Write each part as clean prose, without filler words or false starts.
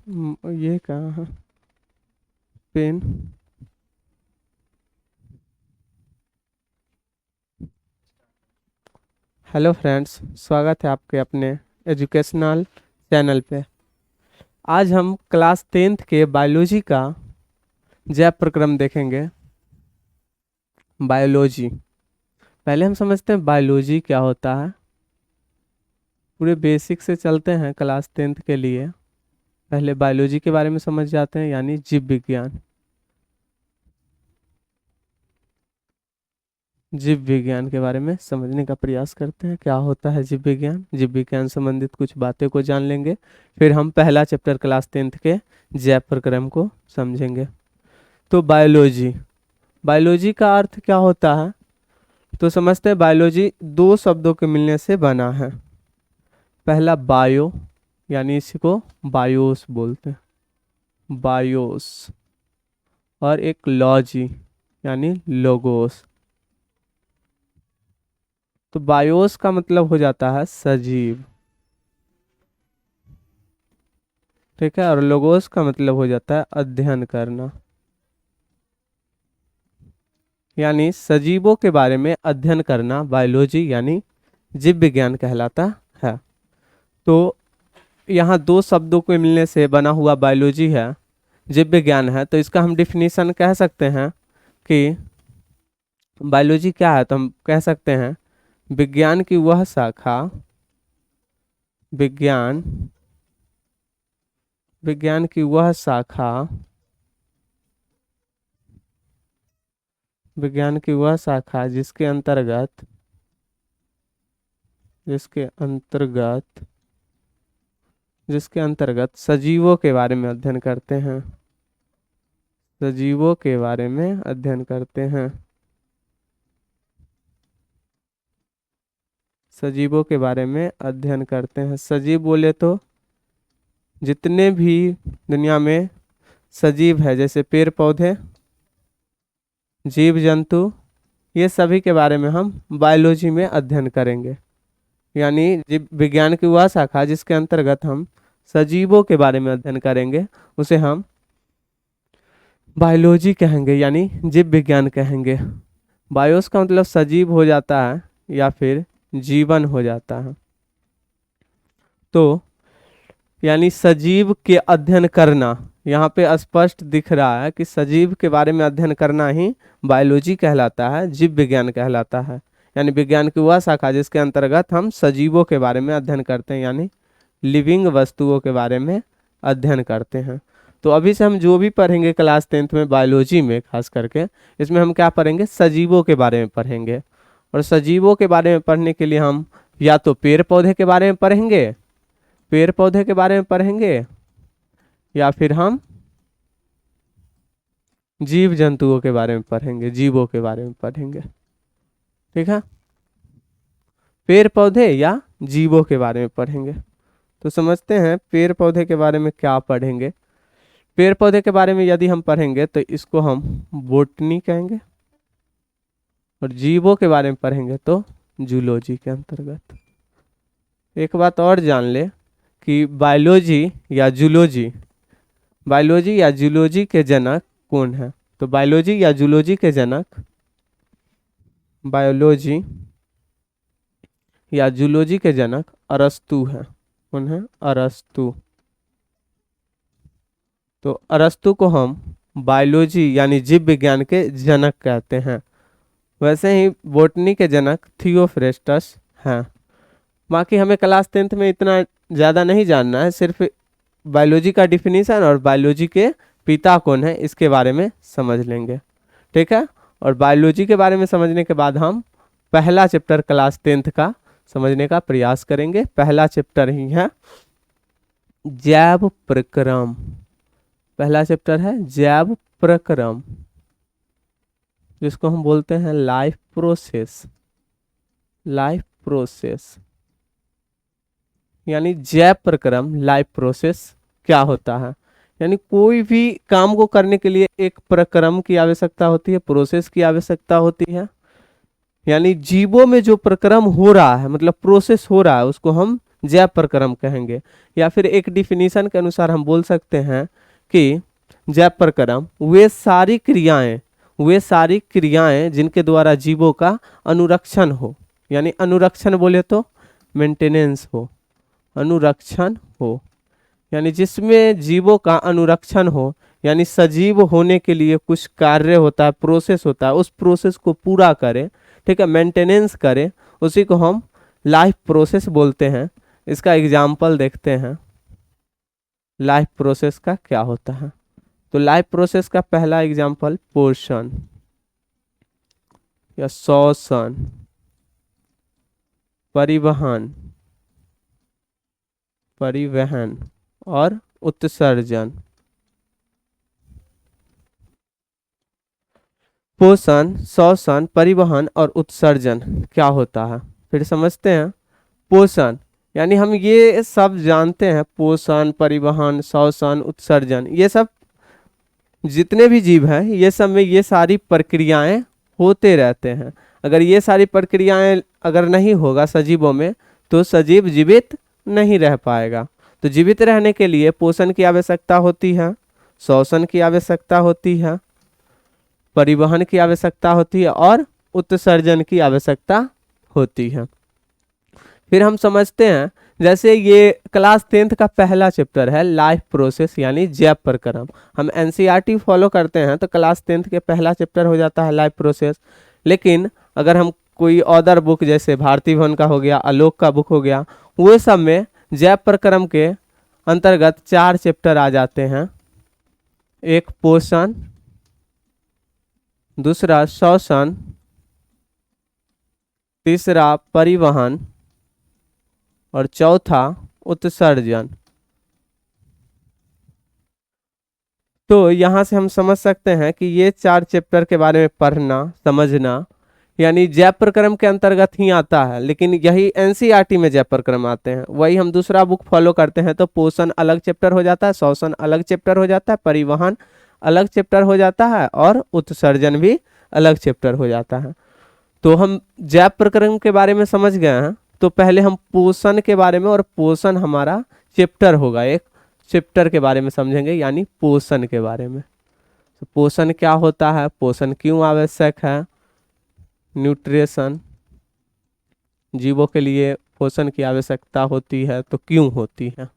ये कहाँ है पेन? हेलो फ्रेंड्स, स्वागत है आपके अपने एजुकेशनल चैनल पे। आज हम क्लास 10th के बायोलॉजी का जैव प्रक्रम देखेंगे। बायोलॉजी, पहले हम समझते हैं बायोलॉजी क्या होता है। पूरे बेसिक से चलते हैं क्लास 10th के लिए। पहले बायोलॉजी के बारे में समझ जाते हैं, यानी जीव विज्ञान। जीव विज्ञान के बारे में समझने का प्रयास करते हैं, क्या होता है जीव विज्ञान। जीव विज्ञान संबंधित कुछ बातें को जान लेंगे, फिर हम पहला चैप्टर क्लास 10th के जैव प्रक्रम को समझेंगे। तो बायोलॉजी, बायोलॉजी का अर्थ क्या होता है, तो समझते हैं बायोलॉजी दो शब्दों के मिलने से बना है। पहला बायो, यानी इसी को बायोस बोलते हैं, बायोस, और एक लॉजी यानी लोगोस। तो बायोस का मतलब हो जाता है सजीव, ठीक है, और लोगोस का मतलब हो जाता है अध्ययन करना, यानी सजीवों के बारे में अध्ययन करना बायोलॉजी यानी जीव विज्ञान कहलाता है। तो यहाँ दो शब्दों के मिलने से बना हुआ बायोलॉजी है, जीव विज्ञान है। तो इसका हम डिफिनीशन कह सकते हैं कि बायोलॉजी क्या है, तो हम कह सकते हैं विज्ञान की वह शाखा, विज्ञान विज्ञान की वह शाखा, विज्ञान की वह शाखा जिसके अंतर्गत जिसके अंतर्गत जिसके अंतर्गत सजीवों के बारे में अध्ययन करते हैं, सजीवों के बारे में अध्ययन करते हैं, सजीवों के बारे में अध्ययन करते हैं। सजीव बोले तो जितने भी दुनिया में सजीव है, जैसे पेड़ पौधे, जीव जंतु, ये सभी के बारे में हम बायोलॉजी में अध्ययन करेंगे। यानी जीव विज्ञान की वह शाखा जिसके अंतर्गत हम सजीवों के बारे में अध्ययन करेंगे, उसे हम बायोलॉजी कहेंगे, यानी जीव विज्ञान कहेंगे। बायोस का मतलब सजीव हो जाता है या फिर जीवन हो जाता है। तो यानी सजीव के अध्ययन करना, यहाँ पे स्पष्ट दिख रहा है कि सजीव के बारे में अध्ययन करना ही बायोलॉजी कहलाता है, जीव विज्ञान कहलाता है। यानी विज्ञान की वह शाखा जिसके अंतर्गत हम सजीवों के बारे में अध्ययन करते हैं, यानी लिविंग वस्तुओं के बारे में अध्ययन करते हैं। तो अभी से हम जो भी पढ़ेंगे क्लास 10th में बायोलॉजी में, खास करके इसमें हम क्या पढ़ेंगे, सजीवों के बारे में पढ़ेंगे। और सजीवों के बारे में पढ़ने के लिए हम या तो पेड़ पौधे के बारे में पढ़ेंगे, पेड़ पौधे के बारे में पढ़ेंगे, या फिर हम जीव जंतुओं के बारे में पढ़ेंगे, जीवों के बारे में पढ़ेंगे। ठीक है, पेड़ पौधे या जीवों के बारे में पढ़ेंगे। तो समझते हैं पेड़ पौधे के बारे में क्या पढ़ेंगे। पेड़ पौधे के बारे में यदि हम पढ़ेंगे तो इसको हम बोटनी कहेंगे, और जीवों के बारे में पढ़ेंगे तो जूलॉजी के अंतर्गत। एक बात और जान ले कि बायोलॉजी या जूलॉजी, बायोलॉजी या जूलॉजी के जनक कौन है। तो बायोलॉजी या जूलॉजी के जनक, बायोलॉजी या जूलॉजी के जनक अरस्तु है। कौन है? अरस्तु। तो अरस्तु को हम बायोलॉजी यानी जीव विज्ञान के जनक कहते हैं। वैसे ही बोटनी के जनक थियोफ्रेस्टस हैं। बाकी हमें क्लास 10th में इतना ज़्यादा नहीं जानना है, सिर्फ बायोलॉजी का डिफिनीशन और बायोलॉजी के पिता कौन है इसके बारे में समझ लेंगे। ठीक है, और बायोलॉजी के बारे में समझने के बाद हम पहला चैप्टर क्लास 10th का समझने का प्रयास करेंगे। पहला चैप्टर ही है जैव प्रक्रम। पहला चैप्टर है जैव प्रक्रम, जिसको हम बोलते हैं लाइफ प्रोसेस। लाइफ प्रोसेस यानी जैव प्रक्रम, लाइफ प्रोसेस क्या होता है। यानी कोई भी काम को करने के लिए एक प्रक्रम की आवश्यकता होती है, प्रोसेस की आवश्यकता होती है। यानी जीवों में जो प्रक्रम हो रहा है, मतलब प्रोसेस हो रहा है, उसको हम जैव प्रक्रम कहेंगे। या फिर एक डिफिनीशन के अनुसार हम बोल सकते हैं कि जैव प्रक्रम वे सारी क्रियाएं जिनके द्वारा जीवों का अनुरक्षण हो, यानी अनुरक्षण बोले तो मेंटेनेंस हो, अनुरक्षण हो, यानी जिसमें जीवों का अनुरक्षण हो, यानी सजीव होने के लिए कुछ कार्य होता है, प्रोसेस होता है, उस प्रोसेस को पूरा करें, ठीक है, मेंटेनेंस करें, उसी को हम लाइफ प्रोसेस बोलते हैं। इसका एग्जाम्पल देखते हैं लाइफ प्रोसेस का क्या होता है। तो लाइफ प्रोसेस का पहला एग्जाम्पल पोषण या श्वसन, परिवहन और उत्सर्जन। पोषण, श्वसन, परिवहन और उत्सर्जन क्या होता है, फिर समझते हैं। पोषण यानी हम ये सब जानते हैं, पोषण, परिवहन, श्वसन, उत्सर्जन, ये सब जितने भी जीव हैं ये सब में ये सारी प्रक्रियाएं होते रहते हैं। अगर ये सारी प्रक्रियाएं अगर नहीं होगा सजीवों में तो सजीव जीवित नहीं रह पाएगा। तो जीवित रहने के लिए पोषण की आवश्यकता होती है, श्वसन की आवश्यकता होती है, परिवहन की आवश्यकता होती है और उत्सर्जन की आवश्यकता होती है। फिर हम समझते हैं, जैसे ये क्लास 10th का पहला चैप्टर है लाइफ प्रोसेस यानी जैव प्रक्रम। हम एनसीईआरटी फॉलो करते हैं तो क्लास 10th के पहला चैप्टर हो जाता है लाइफ प्रोसेस। लेकिन अगर हम कोई अदर बुक जैसे भारती भवन का हो गया, आलोक का बुक हो गया, वो सब में जैव प्रक्रम के अंतर्गत 4 चैप्टर आ जाते हैं। एक पोषण, दूसरा श्वसन, तीसरा परिवहन और चौथा उत्सर्जन। तो यहाँ से हम समझ सकते हैं कि ये 4 चैप्टर के बारे में पढ़ना समझना यानी जैव प्रक्रम के अंतर्गत ही आता है। लेकिन यही एनसीईआरटी में जैव प्रक्रम आते हैं। वही हम दूसरा बुक फॉलो करते हैं तो पोषण अलग चैप्टर हो जाता है, श्वसन अलग चैप्टर हो जाता है, परिवहन अलग चैप्टर हो जाता है और उत्सर्जन भी अलग चैप्टर हो जाता है। तो हम जैव प्रक्रम के बारे में समझ गए हैं। तो पहले हम पोषण के बारे में, और पोषण हमारा चैप्टर होगा, एक चैप्टर के बारे में समझेंगे यानी पोषण के बारे में। तो पोषण क्या होता है, पोषण क्यों आवश्यक है, न्यूट्रिशन, जीवों के लिए पोषण की आवश्यकता होती है तो क्यों होती है।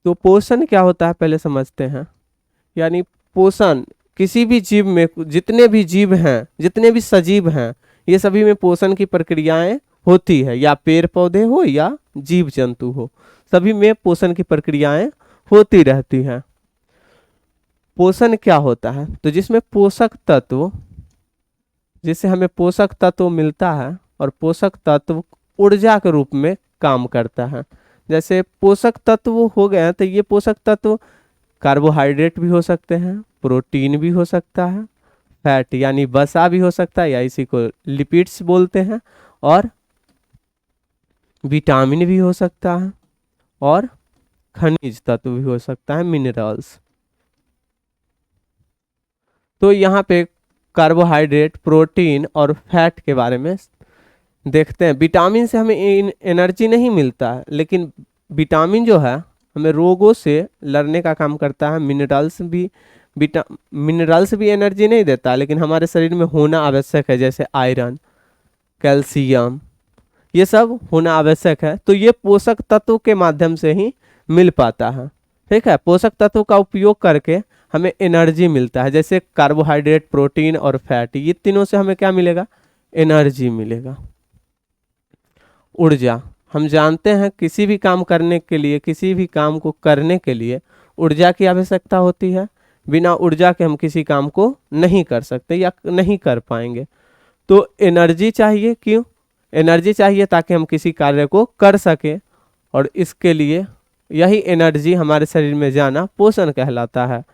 तो पोषण क्या होता है पहले समझते हैं। यानी पोषण किसी भी जीव में, जितने भी जीव हैं, जितने भी सजीव हैं, ये सभी में पोषण की प्रक्रियाएं होती है, या पेड़ पौधे हो या जीव जंतु हो, सभी में पोषण की प्रक्रियाएं होती रहती हैं। पोषण क्या होता है, तो जिसमें पोषक तत्व, जिससे हमें पोषक तत्व मिलता है और पोषक तत्व ऊर्जा के रूप में काम करता है। जैसे पोषक तत्व हो गए तो ये पोषक तत्व कार्बोहाइड्रेट भी हो सकते हैं, प्रोटीन भी हो सकता है, फैट यानी वसा भी हो सकता है या इसी को लिपिड्स बोलते हैं, और विटामिन भी हो सकता है और खनिज तत्व भी हो सकता है, मिनरल्स। तो यहाँ पे कार्बोहाइड्रेट, प्रोटीन और फैट के बारे में देखते हैं। विटामिन से हमें एनर्जी नहीं मिलता है, लेकिन विटामिन जो है हमें रोगों से लड़ने का काम करता है। मिनरल्स भी एनर्जी नहीं देता, लेकिन हमारे शरीर में होना आवश्यक है, जैसे आयरन, कैल्शियम, ये सब होना आवश्यक है। तो ये पोषक तत्व के माध्यम से ही मिल पाता है, ठीक है। पोषक तत्व का उपयोग करके हमें एनर्जी मिलता है, जैसे कार्बोहाइड्रेट, प्रोटीन और फैट, ये तीनों से हमें क्या मिलेगा, एनर्जी मिलेगा। ऊर्जा, हम जानते हैं किसी भी काम करने के लिए, किसी भी काम को करने के लिए ऊर्जा की आवश्यकता होती है। बिना ऊर्जा के हम किसी काम को नहीं कर सकते या नहीं कर पाएंगे। तो एनर्जी चाहिए, क्यों एनर्जी चाहिए, ताकि हम किसी कार्य को कर सकें, और इसके लिए यही एनर्जी हमारे शरीर में जाना पोषण कहलाता है।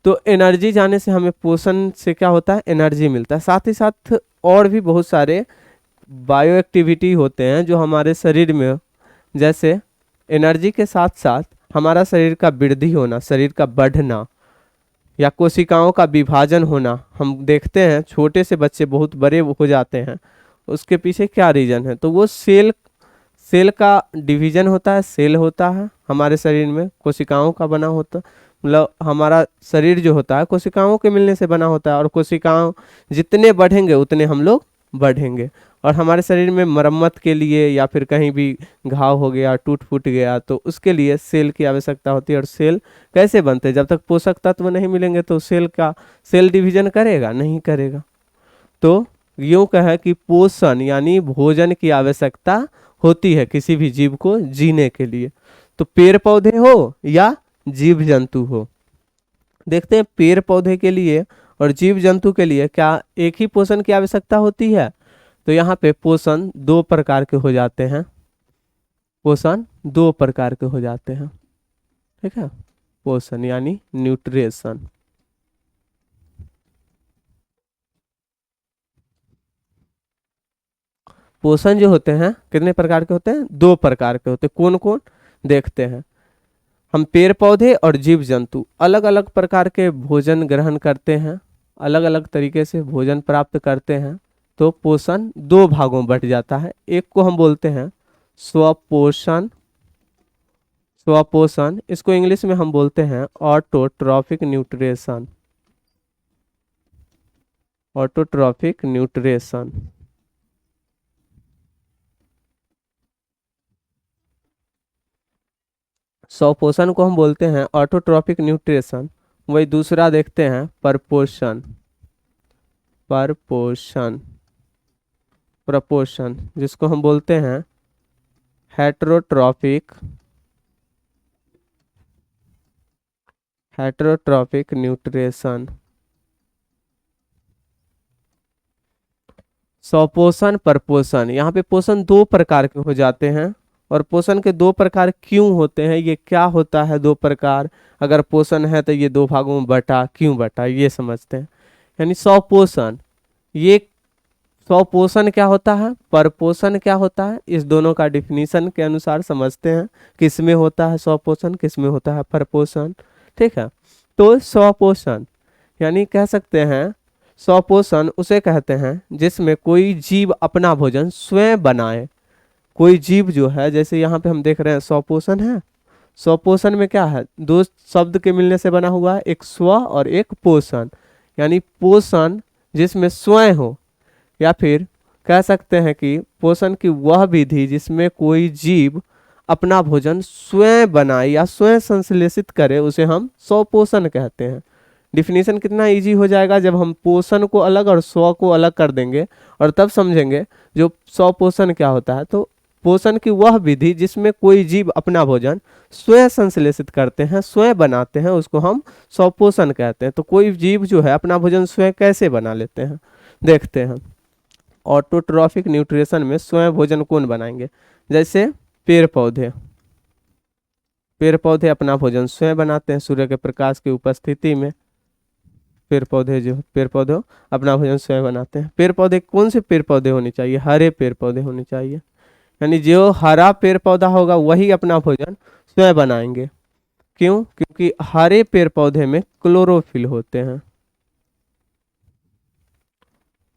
तो एनर्जी जाने से हमें पोषण से क्या होता है, एनर्जी मिलता है। साथ ही साथ और भी बहुत सारे बायो एक्टिविटी होते हैं जो हमारे शरीर में, जैसे एनर्जी के साथ साथ हमारा शरीर का वृद्धि होना, शरीर का बढ़ना या कोशिकाओं का विभाजन होना। हम देखते हैं छोटे से बच्चे बहुत बड़े हो जाते हैं, उसके पीछे क्या रीजन है, तो वो सेल सेल का डिवीजन होता है, सेल होता है हमारे शरीर में, कोशिकाओं का बना होता, मतलब हमारा शरीर जो होता है कोशिकाओं के मिलने से बना होता है, और कोशिकाओं जितने बढ़ेंगे उतने हम लोग बढ़ेंगे। और हमारे शरीर में मरम्मत के लिए या फिर कहीं भी घाव हो गया, टूट फूट गया, तो उसके लिए सेल की आवश्यकता होती है। और सेल कैसे बनते हैं? जब तक पोषक तत्व नहीं मिलेंगे तो सेल डिवीजन करेगा नहीं करेगा। तो यूं कहे कि पोषण यानी भोजन की आवश्यकता होती है किसी भी जीव को जीने के लिए, तो पेड़ पौधे हो या जीव जंतु हो। देखते हैं पेड़ पौधे के लिए और जीव जंतु के लिए क्या एक ही पोषण की आवश्यकता होती है? तो यहाँ पे पोषण दो प्रकार के हो जाते हैं, पोषण दो प्रकार के हो जाते हैं, ठीक है। पोषण यानी न्यूट्रिशन, पोषण जो होते हैं कितने प्रकार के होते हैं? दो प्रकार के होते हैं। कौन कौन? देखते हैं। हम पेड़ पौधे और जीव जंतु अलग अलग प्रकार के भोजन ग्रहण करते हैं, अलग अलग तरीके से भोजन प्राप्त करते हैं, तो पोषण दो भागों में बट जाता है। एक को हम बोलते हैं स्वपोषण, स्वपोषण इसको इंग्लिश में हम बोलते हैं ऑटोट्रॉफिक न्यूट्रिशन, ऑटोट्रॉफिक न्यूट्रिशन। स्वपोषण को हम बोलते हैं ऑटोट्रॉफिक न्यूट्रिशन। वही दूसरा देखते हैं परपोषण, परपोषण, प्रपोषण जिसको हम बोलते हैं हेटरोट्रॉफिक, हेटरोट्रॉफिक न्यूट्रिशन। स्वपोषण परपोषण, यहाँ पे पोषण दो प्रकार के हो जाते हैं। और पोषण के दो प्रकार क्यों होते हैं, ये क्या होता है दो प्रकार? अगर पोषण है तो ये दो भागों में बटा क्यों बटा, ये समझते हैं। यानी स्वपोषण, ये स्वपोषण क्या होता है, परपोषण क्या होता है, इस दोनों का डिफिनीशन के अनुसार समझते हैं किसमें होता है स्वपोषण, किसमें होता है परपोषण, ठीक है। तो स्वपोषण यानी कह सकते हैं, स्वपोषण उसे कहते हैं जिसमें कोई जीव अपना भोजन स्वयं बनाए। कोई जीव जो है, जैसे यहाँ पे हम देख रहे हैं स्वपोषण है, स्वपोषण में क्या है, दो शब्द के मिलने से बना हुआ है, एक स्व और एक पोषण। यानी पोषण जिसमें स्वयं हो, या फिर कह सकते हैं कि पोषण की वह विधि जिसमें कोई जीव अपना भोजन स्वयं बनाए या स्वयं संश्लेषित करे, उसे हम स्वपोषण कहते हैं। डिफिनीशन कितना इजी हो जाएगा जब हम पोषण को अलग और स्व को अलग कर देंगे, और तब समझेंगे जो स्वपोषण क्या होता है। तो पोषण की वह विधि जिसमें कोई जीव अपना भोजन स्वयं संश्लेषित करते हैं, स्वयं बनाते हैं, उसको हम स्वपोषण कहते हैं। तो कोई जीव जो है अपना भोजन स्वयं कैसे बना लेते हैं, देखते हैं। ऑटोट्रॉफिक न्यूट्रिशन में स्वयं भोजन कौन बनाएंगे? जैसे पेड़ पौधे, पेड़ पौधे अपना भोजन स्वयं बनाते हैं सूर्य के प्रकाश की उपस्थिति में। पेड़ पौधे अपना भोजन स्वयं बनाते हैं। पेड़ पौधे कौन से पेड़ पौधे होने चाहिए? हरे पेड़ पौधे होने चाहिए। यानी जो हरा पेड़ पौधा होगा वही अपना भोजन स्वयं बनाएंगे। क्यों? क्योंकि हरे पेड़ पौधे में क्लोरोफिल होते हैं,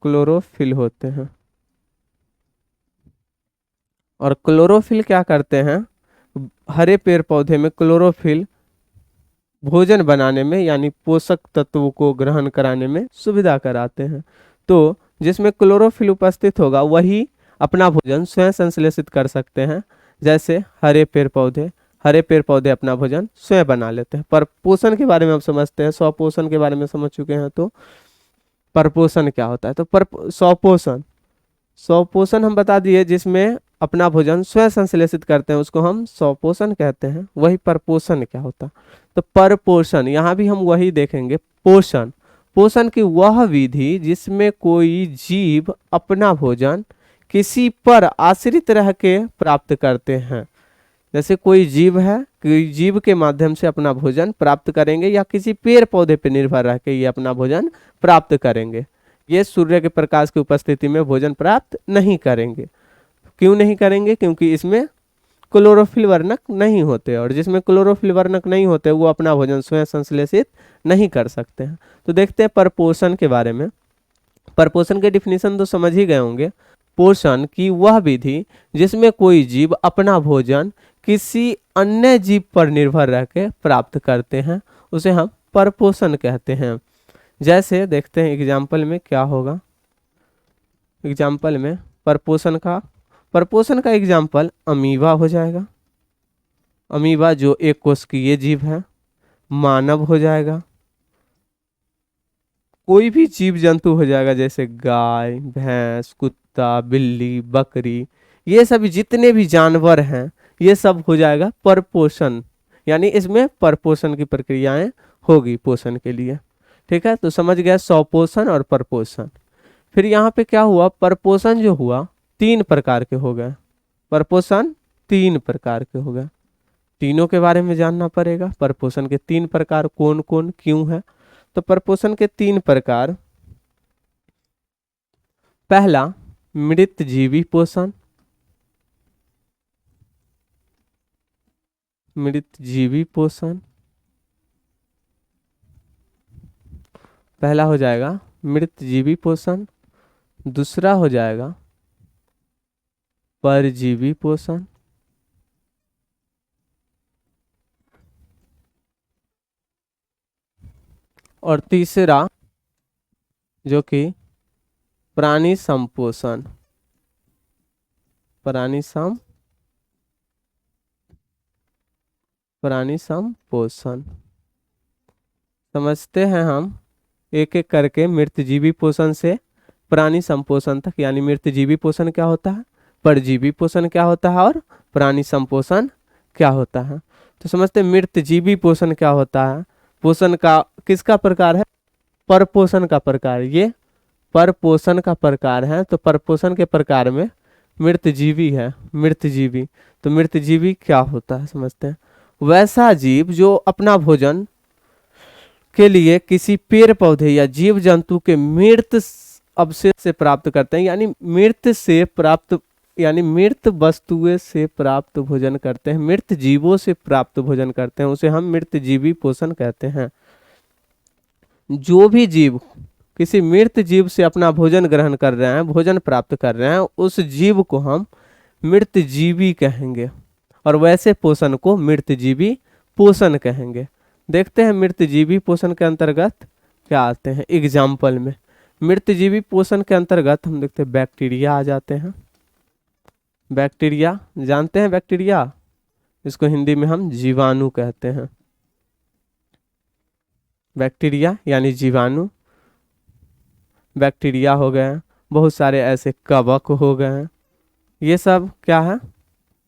क्लोरोफिल होते हैं। और क्लोरोफिल क्या करते हैं? हरे पेड़ पौधे में क्लोरोफिल भोजन बनाने में यानी पोषक तत्वों को ग्रहण कराने में सुविधा कराते हैं। तो जिसमें क्लोरोफिल उपस्थित होगा वही अपना भोजन स्वयं संश्लेषित कर सकते हैं। जैसे हरे पेड़ पौधे अपना भोजन स्वयं बना लेते हैं। पर पोषण के बारे में हम समझते हैं, स्वपोषण के बारे में समझ चुके हैं, तो परपोषण क्या होता है? तो स्वपोषण, स्वपोषण हम बता दिए जिसमें अपना भोजन स्वयं संश्लेषित करते हैं, उसको हम स्वपोषण कहते हैं। वही परपोषण क्या होता है? तो परपोषण यहाँ भी हम वही देखेंगे। पोषण, पोषण की वह विधि जिसमें कोई जीव अपना भोजन किसी पर आश्रित रह के प्राप्त करते हैं। जैसे कोई जीव है, कोई जीव के माध्यम से अपना भोजन प्राप्त करेंगे, या किसी पेड़ पौधे पर निर्भर रह के ये अपना भोजन प्राप्त करेंगे। ये सूर्य के प्रकाश की उपस्थिति में भोजन प्राप्त नहीं करेंगे। क्यों नहीं करेंगे? क्योंकि इसमें क्लोरोफिल वर्णक नहीं होते, और जिसमें क्लोरोफिल वर्णक नहीं होते वो अपना भोजन स्वयं संश्लेषित नहीं कर सकते हैं। तो देखते हैं परपोषण के बारे में। परपोषण के डिफिनीशन तो समझ ही गए होंगे। पोषण की वह विधि जिसमें कोई जीव अपना भोजन किसी अन्य जीव पर निर्भर रह के प्राप्त करते हैं उसे हम परपोषण कहते हैं। जैसे देखते हैं एग्जाम्पल में क्या होगा। एग्जाम्पल में परपोषण का एग्जाम्पल अमीबा हो जाएगा। अमीबा जो एक कोशिकीय जीव है। मानव हो जाएगा, कोई भी जीव जंतु हो जाएगा जैसे गाय, भैंस, कुत्ता, बिल्ली, बकरी, ये सभी जितने भी जानवर हैं ये सब हो जाएगा परपोषण, यानी इसमें परपोषण की प्रक्रियाएं होगी पोषण के लिए। ठीक है, तो समझ गया स्वपोषण और परपोषण। फिर यहाँ पे क्या हुआ, परपोषण जो हुआ 3 प्रकार के हो गए। परपोषण 3 प्रकार के हो गए, तीनों के बारे में जानना पड़ेगा। परपोषण के 3 प्रकार कौन कौन क्यों है, तो परपोषण के 3 प्रकार, पहला मृत जीवी पोषण। मृत जीवी पोषण पहला हो जाएगा मृत जीवी पोषण। दूसरा हो जाएगा परजीवी पोषण। और तीसरा जो कि प्राणी संपोषण। प्राणी संपोषण समझते हैं हम एक एक करके, मृत जीवी पोषण से प्राणी संपोषण तक। यानी मृत जीवी पोषण क्या होता है, परजीवी पोषण क्या होता है और प्राणी संपोषण क्या होता है। तो समझते हैं मृत जीवी पोषण क्या होता है। पोषण का किसका प्रकार है, परपोषण का प्रकार। ये परपोषण का प्रकार है। तो परपोषण के प्रकार में मृत जीवी है। मृत जीवी, तो मृत जीवी क्या होता है समझते हैं, वैसा जीव जो अपना भोजन के लिए किसी पेड़ पौधे या जीव जंतु के मृत अवशेष से प्राप्त करते हैं, यानी मृत से प्राप्त, यानी मृत वस्तुएं से प्राप्त भोजन करते हैं, मृत जीवों से प्राप्त भोजन करते हैं, उसे हम मृत जीवी पोषण कहते हैं। जो भी जीव किसी मृत जीव से अपना भोजन ग्रहण कर रहे हैं, भोजन प्राप्त कर रहे हैं, उस जीव को हम मृत जीवी कहेंगे और वैसे पोषण को मृत जीवी पोषण कहेंगे। देखते हैं मृत जीवी पोषण के अंतर्गत क्या आते हैं। एग्जाम्पल में मृत जीवी पोषण के अंतर्गत हम देखते हैं बैक्टीरिया आ जाते हैं। बैक्टीरिया जानते हैं, बैक्टीरिया इसको हिंदी में हम जीवाणु कहते हैं। बैक्टीरिया यानी जीवाणु, बैक्टीरिया हो गए, बहुत सारे ऐसे कवक हो गए, ये सब क्या है,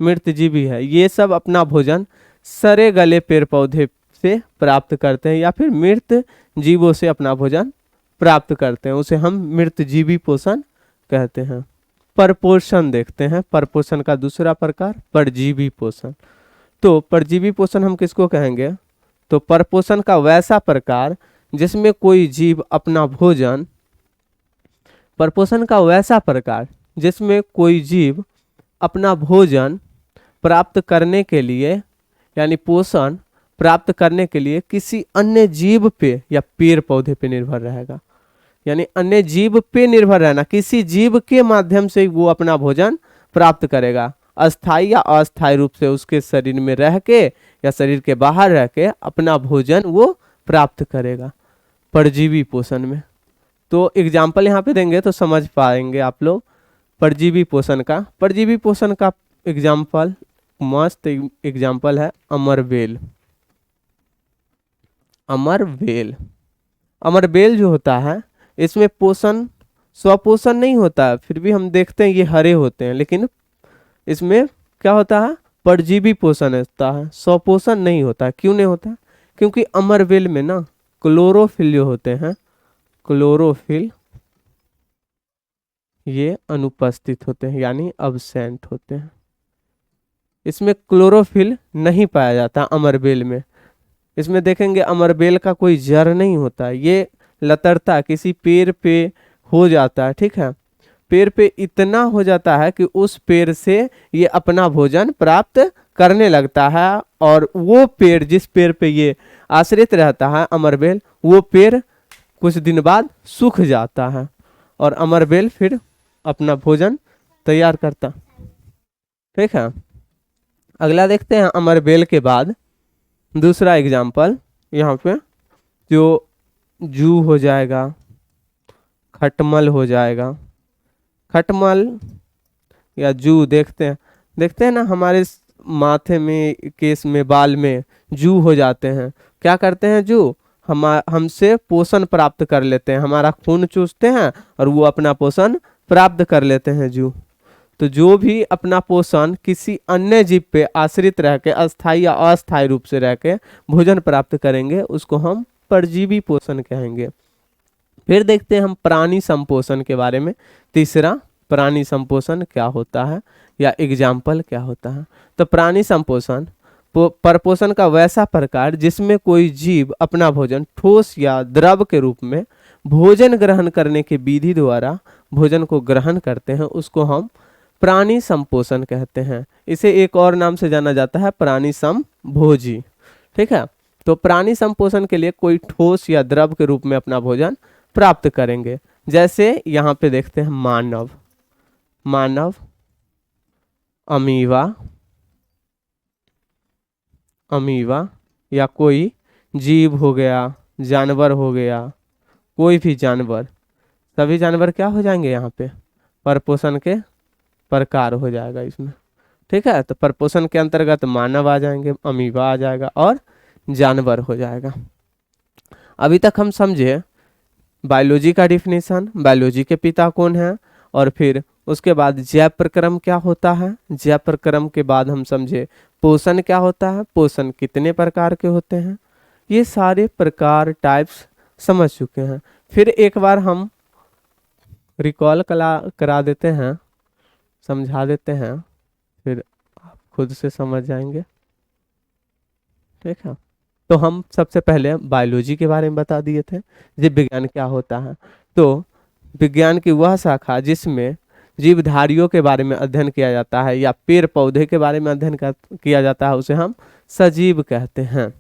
मृत जीवी है। ये सब अपना भोजन सड़े गले पेड़ पौधे से प्राप्त करते हैं या फिर मृत जीवों से अपना भोजन प्राप्त करते हैं, उसे हम मृत जीवी पोषण कहते हैं। परपोषण देखते हैं, परपोषण का दूसरा प्रकार परजीवी पोषण। तो परजीवी पोषण हम किसको कहेंगे, तो परपोषण का वैसा प्रकार जिसमें कोई जीव अपना भोजन, परपोषण का वैसा प्रकार जिसमें कोई जीव अपना भोजन प्राप्त करने के लिए, यानी पोषण प्राप्त करने के लिए किसी अन्य जीव पे या पेड़ पौधे पे निर्भर रहेगा। यानी अन्य जीव पे निर्भर रहना, किसी जीव के माध्यम से वो अपना भोजन प्राप्त करेगा, अस्थायी या अस्थायी रूप से उसके शरीर में रह के या शरीर के बाहर रह के अपना भोजन वो प्राप्त करेगा परजीवी पोषण में। तो एग्जाम्पल यहाँ पे देंगे तो समझ पाएंगे आप लोग परजीवी पोषण का। परजीवी पोषण का एग्जाम्पल, मस्त एग्जाम्पल है अमरबेल। अमरबेल, अमरबेल जो होता है इसमें पोषण स्वपोषण नहीं होता है, फिर भी हम देखते हैं ये हरे होते हैं, लेकिन इसमें क्या होता है, परजीवी पोषण होता है, स्वपोषण नहीं होता है। क्यों नहीं होता, क्योंकि अमरबेल में ना क्लोरोफिल जो होते हैं, क्लोरोफिल ये अनुपस्थित होते हैं, यानी अब्सेंट होते हैं। इसमें क्लोरोफिल नहीं पाया जाता अमरबेल में। इसमें देखेंगे अमरबेल का कोई जड़ नहीं होता, ये लतरता किसी पेड़ पे हो जाता है। ठीक है, पेड़ पे इतना हो जाता है कि उस पेड़ से ये अपना भोजन प्राप्त करने लगता है, और वो पेड़ जिस पेड़ पे ये आश्रित रहता है अमरबेल, वो पेड़ कुछ दिन बाद सूख जाता है और अमरबेल फिर अपना भोजन तैयार करता। ठीक है, अगला देखते हैं अमरबेल के बाद दूसरा एग्जाम्पल। यहाँ पे जो जू हो जाएगा, खटमल हो जाएगा। खटमल या जू देखते हैं ना, हमारे माथे में, केस में, बाल में जू हो जाते हैं। क्या करते हैं जू? हमसे पोषण प्राप्त कर लेते हैं, हमारा खून चूसते हैं और वो अपना पोषण प्राप्त कर लेते हैं जू। तो जो भी अपना पोषण किसी अन्य जीव पे आश्रित रह के अस्थायी या अस्थायी रूप से रह के भोजन प्राप्त करेंगे उसको हम परजीवी पोषण कहेंगे। फिर देखते हैं हम प्राणी संपोषण के बारे में। तीसरा, प्राणी संपोषण क्या होता है या एग्जाम्पल क्या होता है। तो प्राणी संपोषण परपोषण का वैसा प्रकार जिसमें कोई जीव अपना भोजन ठोस या द्रव के रूप में भोजन ग्रहण करने की विधि द्वारा भोजन को ग्रहण करते हैं, उसको हम प्राणी संपोषण कहते हैं। इसे एक और नाम से जाना जाता है प्राणी समभोजी। ठीक है, तो प्राणी संपोषण के लिए कोई ठोस या द्रव के रूप में अपना भोजन प्राप्त करेंगे। जैसे यहाँ पे देखते हैं मानव, अमीवा या कोई जीव हो गया, जानवर हो गया, कोई भी जानवर, सभी जानवर क्या हो जाएंगे यहाँ पे? परपोषण के प्रकार हो जाएगा इसमें। ठीक है, तो परपोषण के अंतर्गत मानव आ जाएंगे, अमीबा आ जाएगा और जानवर हो जाएगा। अभी तक हम समझे बायोलॉजी का डिफिनेशन, बायोलॉजी के पिता कौन है, और फिर उसके बाद जैव प्रक्रम क्या होता है। जैव प्रक्रम के बाद हम समझे पोषण क्या होता है, पोषण कितने प्रकार के होते हैं। ये सारे प्रकार, टाइप्स समझ चुके हैं। फिर एक बार हम रिकॉल करा देते हैं, समझा देते हैं, फिर आप खुद से समझ जाएंगे। ठीक है, तो हम सबसे पहले बायोलॉजी के बारे में बता दिए थे, जीव विज्ञान क्या होता है। तो विज्ञान की वह शाखा जिसमें जीवधारियों के बारे में अध्ययन किया जाता है या पेड़ पौधे के बारे में अध्ययन किया जाता है, उसे हम सजीव कहते हैं।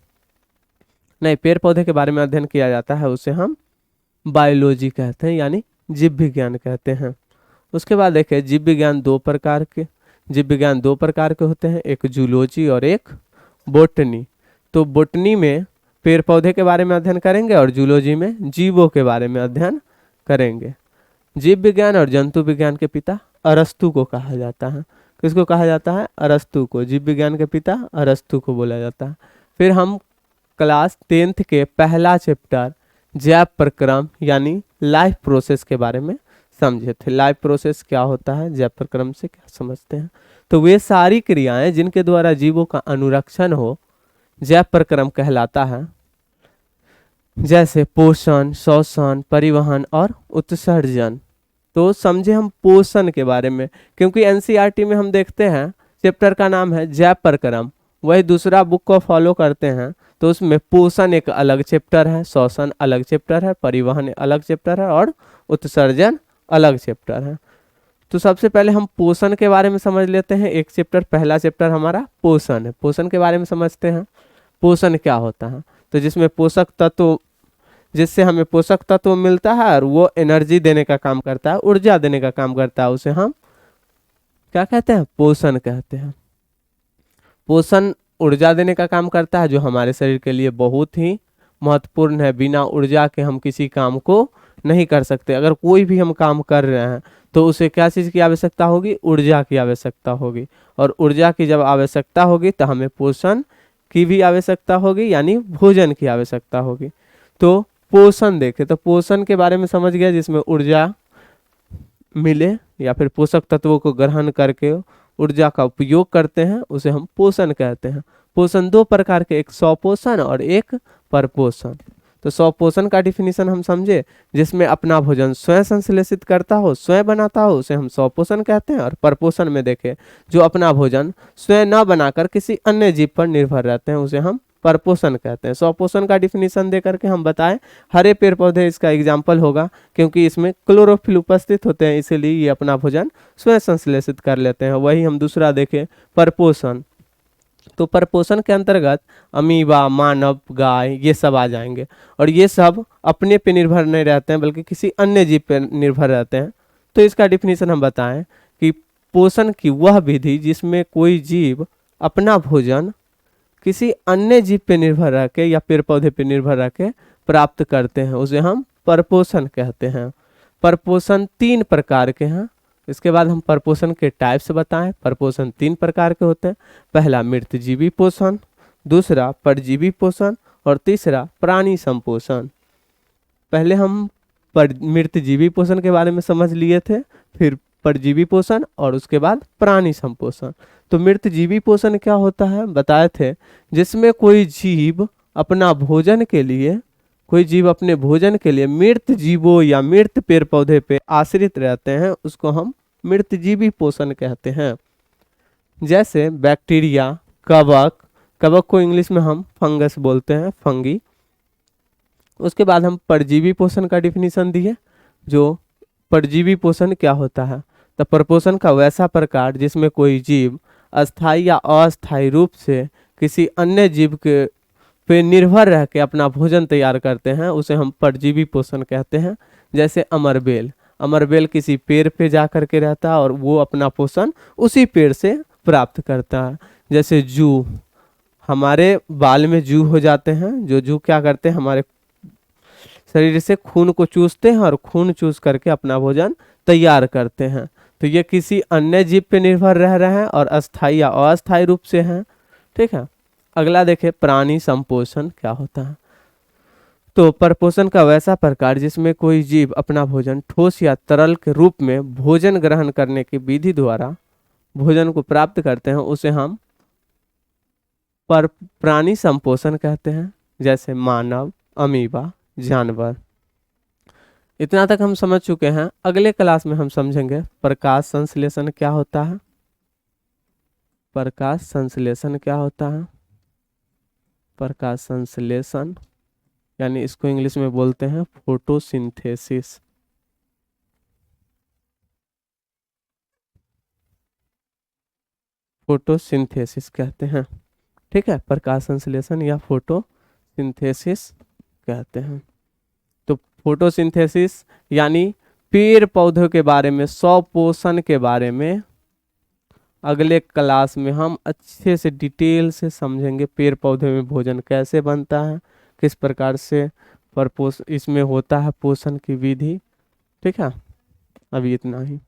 नहीं, पेड़ पौधे के बारे में अध्ययन किया जाता है उसे हम बायोलॉजी कहते हैं, यानी जीव विज्ञान कहते हैं। उसके बाद देखिए जीव विज्ञान दो प्रकार के होते हैं, एक जूलॉजी और एक बोटनी। तो बोटनी में पेड़ पौधे के बारे में अध्ययन करेंगे और जूलॉजी में जीवों के बारे में अध्ययन करेंगे। जीव विज्ञान और जंतु विज्ञान के पिता अरस्तु को कहा जाता है। किसको कहा जाता है? अरस्तु को। जीव विज्ञान के पिता अरस्तु को बोला जाता है। फिर हम क्लास 10th के पहला चैप्टर जैव प्रक्रम यानी लाइफ प्रोसेस के बारे में समझे थे। लाइफ प्रोसेस क्या होता है, जैव प्रक्रम से क्या समझते हैं। तो वे सारी क्रियाएं जिनके द्वारा जीवों का अनुरक्षण हो जैव प्रक्रम कहलाता है, जैसे पोषण, शोषण, परिवहन और उत्सर्जन। तो समझे हम पोषण के बारे में, क्योंकि एनसीईआरटी में हम देखते हैं चैप्टर का नाम है जैव प्रक्रम, वही दूसरा बुक को फॉलो करते हैं तो उसमें पोषण एक अलग चैप्टर है, शोषण अलग चैप्टर है, परिवहन अलग चैप्टर है और उत्सर्जन अलग चैप्टर है। तो सबसे पहले हम पोषण के बारे में समझ लेते हैं। एक चैप्टर, पहला चैप्टर हमारा पोषण है। पोषण के बारे में समझते हैं, पोषण क्या होता है। तो जिसमें पोषक तत्व, जिससे हमें पोषक तत्व मिलता है और वो एनर्जी देने का काम करता है, ऊर्जा देने का काम करता है, उसे हम क्या कहते हैं? पोषण कहते हैं। पोषण ऊर्जा देने का काम करता है, जो हमारे शरीर के लिए बहुत ही महत्वपूर्ण है। बिना ऊर्जा के हम किसी काम को नहीं कर सकते। अगर कोई भी हम काम कर रहे हैं तो उसे क्या चीज़ की आवश्यकता होगी? ऊर्जा की आवश्यकता होगी। और ऊर्जा की जब आवश्यकता होगी तो हमें पोषण की भी आवश्यकता होगी, यानी भोजन की आवश्यकता होगी। तो पोषण देखें तो पोषण के बारे में समझ गया, जिसमें ऊर्जा मिले या फिर पोषक तत्वों को ग्रहण करके ऊर्जा का उपयोग करते हैं, उसे हम पोषण कहते हैं। पोषण दो प्रकार के, एक स्वपोषण और एक परपोषण। तो स्वपोषण का डिफिनीशन हम समझे, जिसमें अपना भोजन स्वयं संश्लेषित करता हो, स्वयं बनाता हो, उसे हम स्वपोषण कहते हैं। और परपोषण में देखें जो अपना भोजन स्वयं न बनाकर किसी अन्य जीव पर निर्भर रहते हैं, उसे हम परपोषण कहते हैं। स्वपोषण का डिफिनीशन दे करके हम बताएं, हरे पेड़ पौधे इसका एग्जाम्पल होगा, क्योंकि इसमें क्लोरोफिल उपस्थित होते हैं, इसीलिए ये अपना भोजन स्वयं संश्लेषित कर लेते हैं। वही हम दूसरा देखें परपोषण, तो परपोषण के अंतर्गत अमीबा, मानव, गाय, ये सब आ जाएंगे। और ये सब अपने पे निर्भर नहीं रहते हैं, बल्कि किसी अन्य जीव पर निर्भर रहते हैं। तो इसका डिफिनीशन हम बताएं कि पोषण की वह विधि जिसमें कोई जीव अपना भोजन किसी अन्य जीव पे निर्भर रह के या पेड़ पौधे पे निर्भर रह के प्राप्त करते हैं, उसे हम परपोषण कहते हैं। परपोषण 3 प्रकार के हैं। इसके बाद हम परपोषण के टाइप्स बताएं। परपोषण 3 प्रकार के होते हैं। पहला मृतजीवी पोषण, दूसरा परजीवी पोषण और तीसरा प्राणी संपोषण। पहले हम मृतजीवी पोषण के बारे में समझ लिए थे, फिर परजीवी पोषण और उसके बाद प्राणी संपोषण। तो मृतजीवी पोषण क्या होता है बताए थे, जिसमें कोई जीव अपना भोजन के लिए, कोई जीव अपने भोजन के लिए मृत जीवों या मृत पेड़ पौधे पे आश्रित रहते हैं, उसको हम मृतजीवी पोषण कहते हैं। जैसे बैक्टीरिया, कवक, कवक को इंग्लिश में हम फंगस बोलते हैं, फंगी। उसके बाद हम परजीवी पोषण का डिफिनीशन दिए। जो परजीवी पोषण क्या होता है, तो परपोषण का वैसा प्रकार जिसमें कोई जीव अस्थायी या अस्थायी रूप से किसी अन्य जीव के पे निर्भर रह के अपना भोजन तैयार करते हैं, उसे हम परजीवी पोषण कहते हैं। जैसे अमरबेल, अमरबेल किसी पेड़ पे जा कर के रहता है और वो अपना पोषण उसी पेड़ से प्राप्त करता है। जैसे जू, हमारे बाल में जू हो जाते हैं, जो जू क्या करते हैं, हमारे शरीर से खून को चूसते हैं और खून चूस करके अपना भोजन तैयार करते हैं। तो ये किसी अन्य जीव पे निर्भर रह रहे हैं और अस्थायी या अस्थायी रूप से हैं। ठीक है। अगला देखें प्राणी संपोषण क्या होता है। तो परपोषण का वैसा प्रकार जिसमें कोई जीव अपना भोजन ठोस या तरल के रूप में भोजन ग्रहण करने की विधि द्वारा भोजन को प्राप्त करते हैं, उसे हम प्राणी संपोषण कहते हैं। जैसे मानव, अमीबा, जानवर। इतना तक हम समझ चुके हैं। अगले क्लास में हम समझेंगे प्रकाश संश्लेषण क्या होता है। प्रकाश संश्लेषण क्या होता है। प्रकाश संश्लेषण यानी इसको इंग्लिश में बोलते हैं फोटोसिंथेसिस। फोटोसिंथेसिस कहते हैं। ठीक है, प्रकाश संश्लेषण या फोटोसिंथेसिस कहते हैं। तो फोटोसिंथेसिस यानी पेड़ पौधों के बारे में, स्वपोषण के बारे में अगले क्लास में हम अच्छे से डिटेल से समझेंगे। पेड़ पौधे में भोजन कैसे बनता है, किस प्रकार से इसमें होता है पोषण की विधि। ठीक है, अभी इतना ही।